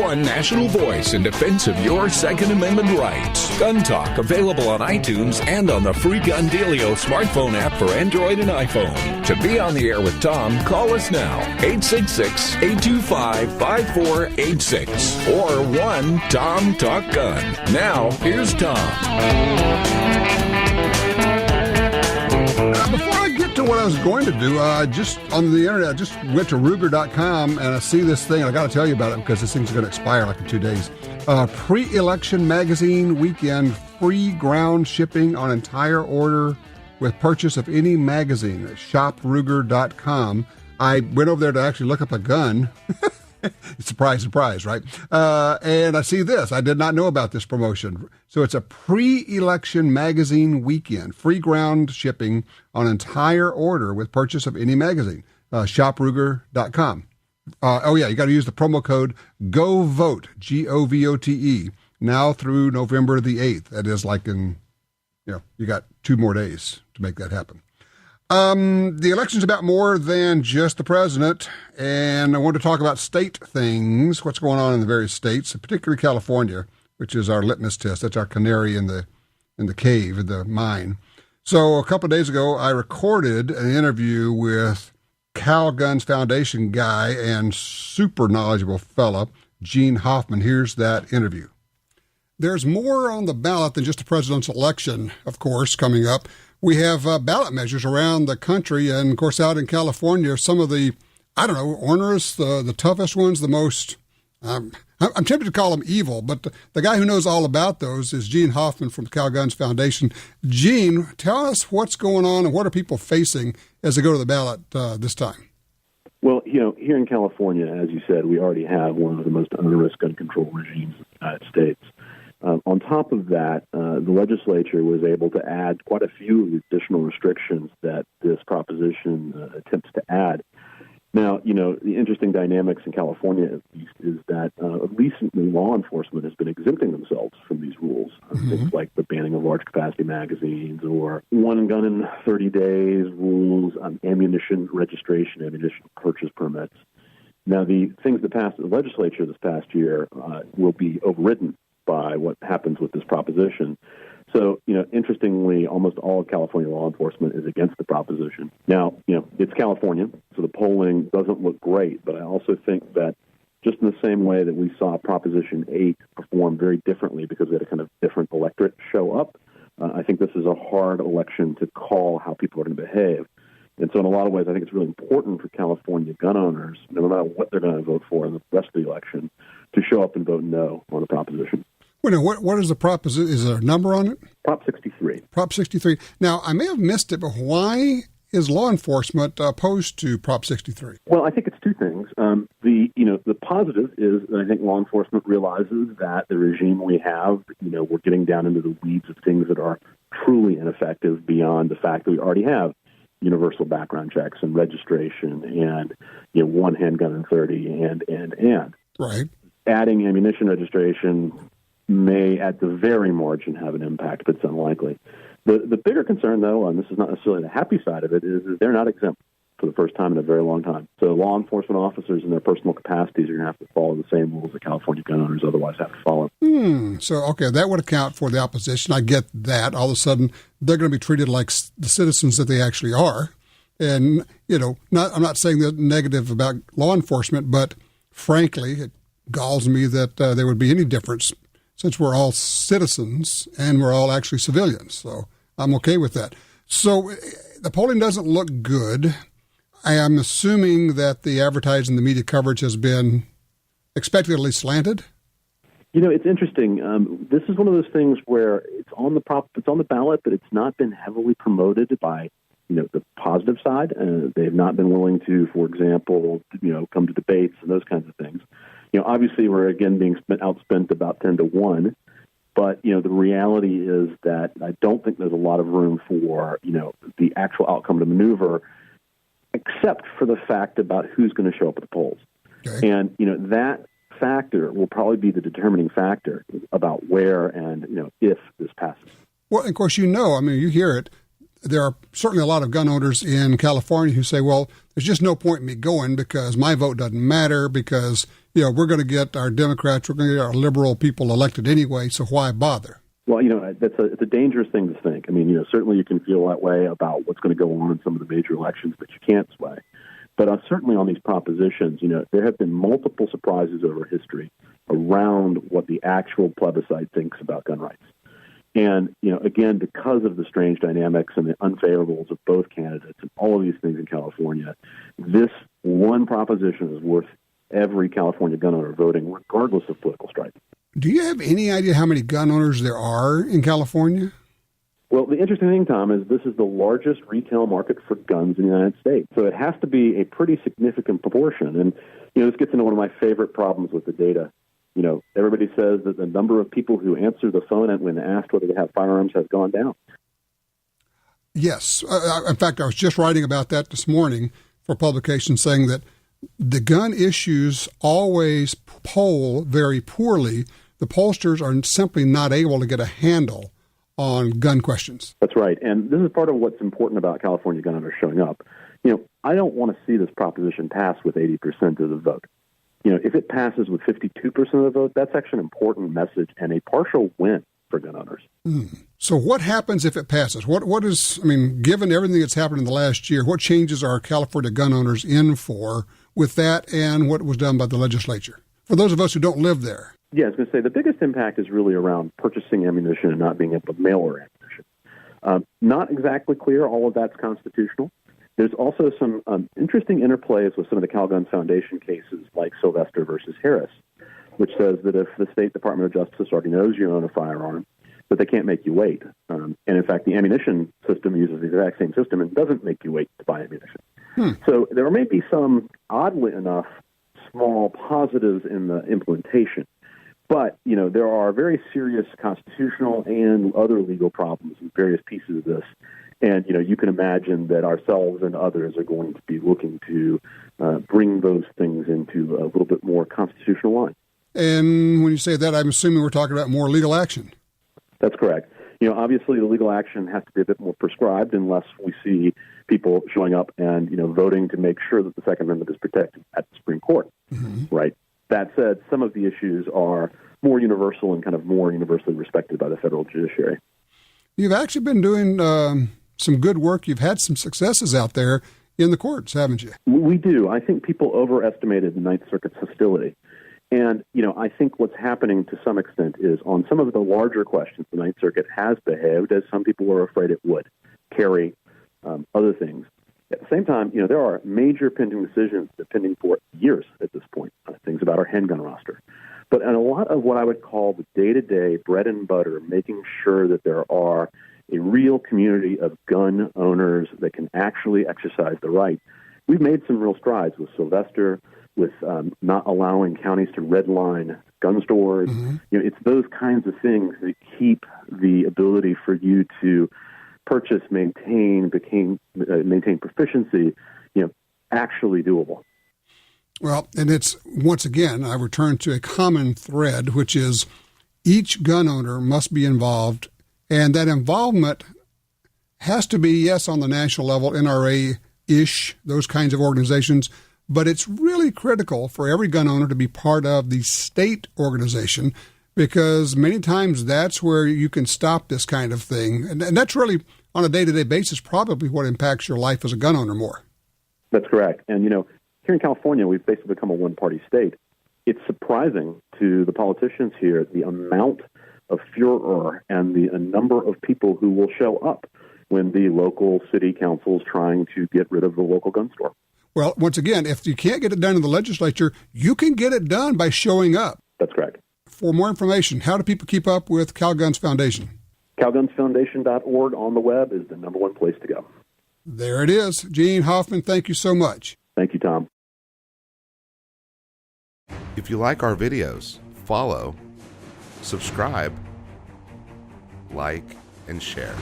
one national voice in defense of your Second Amendment rights. Gun Talk, available on iTunes and on the free Gun Dealio smartphone app for Android and iPhone. To be on the air with Tom, call us now, 866-825-5486 or 1-TOM-TALK-GUN. Now, here's Tom. Before I get to what I was going to do, just on the internet, I just went to Ruger.com and I see this thing. I got to tell you about it because this thing's going to expire like in 2 days. Pre-election magazine weekend, free ground shipping on entire order with purchase of any magazine at shopruger.com. I went over there to actually look up a gun. Surprise, surprise, right? And I see this. I did not know about this promotion. So it's a pre-election magazine weekend, free ground shipping on entire order with purchase of any magazine. Shopruger.com. You got to use the promo code GOVOTE, GOVOTE, now through November the 8th. That is like you got 2 more days to make that happen. The election's about more than just the president, and I want to talk about state things, what's going on in the various states, particularly California, which is our litmus test. That's our canary in the cave, in the mine. So a couple of days ago, I recorded an interview with Calguns Foundation guy and super knowledgeable fella, Gene Hoffman. Here's that interview. There's more on the ballot than just the president's election, of course, coming up. We have ballot measures around the country, and, of course, out in California, some of the, onerous, the toughest ones, the most, I'm tempted to call them evil, but the guy who knows all about those is Gene Hoffman from the Calguns Foundation. Gene, tell us what's going on and what are people facing as they go to the ballot this time? Well, here in California, as you said, we already have one of the most onerous gun control regimes in the United States. On top of that, the legislature was able to add quite a few additional restrictions that this proposition attempts to add. Now, the interesting dynamics in California, at least, is that recently law enforcement has been exempting themselves from these rules. Things like the banning of large-capacity magazines or one gun in 30 days rules, ammunition registration, ammunition purchase permits. Now, the things that passed in the legislature this past year will be overridden by what happens with this proposition. So, interestingly, almost all of California law enforcement is against the proposition. Now, it's California, so the polling doesn't look great, but I also think that just in the same way that we saw Proposition 8 perform very differently because we had a kind of different electorate show up, I think this is a hard election to call how people are going to behave. And so in a lot of ways, I think it's really important for California gun owners, no matter what they're going to vote for in the rest of the election, to show up and vote no on the proposition. Wait, what is the proposition? Is there a number on it? Prop 63. Prop 63. Now, I may have missed it, but why is law enforcement opposed to Prop 63? Well, I think it's 2 things. The positive is that I think law enforcement realizes that the regime we have, we're getting down into the weeds of things that are truly ineffective beyond the fact that we already have universal background checks and registration and, one handgun in 30 and. Right. Adding ammunition registration may, at the very margin, have an impact, but it's unlikely. The bigger concern, though, and this is not necessarily the happy side of it, is they're not exempt for the first time in a very long time. So law enforcement officers in their personal capacities are going to have to follow the same rules that California gun owners otherwise have to follow. So, that would account for the opposition. I get that. All of a sudden, they're going to be treated like the citizens that they actually are. And, I'm not saying that negative about law enforcement, but frankly, it galls me that there would be any difference since we're all citizens and we're all actually civilians. So I'm okay with that. So the polling doesn't look good. I am assuming that the advertising, the media coverage has been expectedly slanted. It's interesting. This is one of those things where it's on the ballot, but it's not been heavily promoted by, the positive side. They've not been willing to, for example, come to debates and those kinds of things. Obviously we're again being outspent about 10-1, but the reality is that I don't think there's a lot of room for the actual outcome of the maneuver, except for the fact about who's going to show up at the polls. Okay. And that factor will probably be the determining factor about where and if this passes. Well, of course, you hear it. There are certainly a lot of gun owners in California who say, well, there's just no point in me going because my vote doesn't matter because, we're going to get our Democrats, we're going to get our liberal people elected anyway, so why bother? Well, it's a dangerous thing to think. I mean, certainly you can feel that way about what's going to go on in some of the major elections that you can't sway. But certainly on these propositions, there have been multiple surprises over history around what the actual plebiscite thinks about gun rights. And, again, because of the strange dynamics and the unfavorables of both candidates and all of these things in California, this one proposition is worth every California gun owner voting, regardless of political stripe. Do you have any idea how many gun owners there are in California? Well, the interesting thing, Tom, is this is the largest retail market for guns in the United States. So it has to be a pretty significant proportion. And, this gets into one of my favorite problems with the data. Everybody says that the number of people who answer the phone when asked whether they have firearms has gone down. Yes. In fact, I was just writing about that this morning for publication, saying that the gun issues always poll very poorly. The pollsters are simply not able to get a handle on gun questions. That's right. And this is part of what's important about California gun owners showing up. I don't want to see this proposition pass with 80% of the vote. If it passes with 52% of the vote, that's actually an important message and a partial win for gun owners. So what happens if it passes? Given everything that's happened in the last year, what changes are California gun owners in for with that and what was done by the legislature? For those of us who don't live there. Yeah, I was going to say the biggest impact is really around purchasing ammunition and not being able to mail our ammunition. Not exactly clear all of that's constitutional. There's also some interesting interplays with some of the Calguns Foundation cases like Sylvester versus Harris, which says that if the State Department of Justice already knows you own a firearm, that they can't make you wait. And in fact, the ammunition system uses the exact same system and doesn't make you wait to buy ammunition. So there may be some, oddly enough, small positives in the implementation. But, there are very serious constitutional and other legal problems in various pieces of this. And, you can imagine that ourselves and others are going to be looking to bring those things into a little bit more constitutional line. And when you say that, I'm assuming we're talking about more legal action. That's correct. Obviously the legal action has to be a bit more prescribed unless we see people showing up and, voting to make sure that the Second Amendment is protected at the Supreme Court. Right. That said, some of the issues are more universal and kind of more universally respected by the federal judiciary. You've actually been doing some good work. You've had some successes out there in the courts, haven't you? We do. I think people overestimated the Ninth Circuit's hostility. And, I think what's happening to some extent is on some of the larger questions, the Ninth Circuit has behaved as some people were afraid it would, carry other things. At the same time, there are major pending decisions that are pending for years at this point, things about our handgun roster. But in a lot of what I would call the day-to-day bread and butter, making sure that there are a real community of gun owners that can actually exercise the right, we've made some real strides with Sylvester, with not allowing counties to redline gun stores. It's those kinds of things that keep the ability for you to purchase, maintain proficiency, actually doable. Well, and it's, once again, I return to a common thread, which is each gun owner must be involved, and that involvement has to be, yes, on the national level, NRA-ish, those kinds of organizations, but it's really critical for every gun owner to be part of the state organization, because many times that's where you can stop this kind of thing. And that's really, on a day-to-day basis, probably what impacts your life as a gun owner more. That's correct. And, here in California, we've basically become a one-party state. It's surprising to the politicians here the amount of furor and the number of people who will show up when the local city council is trying to get rid of the local gun store. Well, once again, if you can't get it done in the legislature, you can get it done by showing up. That's correct. For more information, how do people keep up with Calguns Foundation? CalgunsFoundation.org on the web is the number one place to go. There it is. Gene Hoffman, thank you so much. Thank you, Tom. If you like our videos, follow, subscribe, like, and share.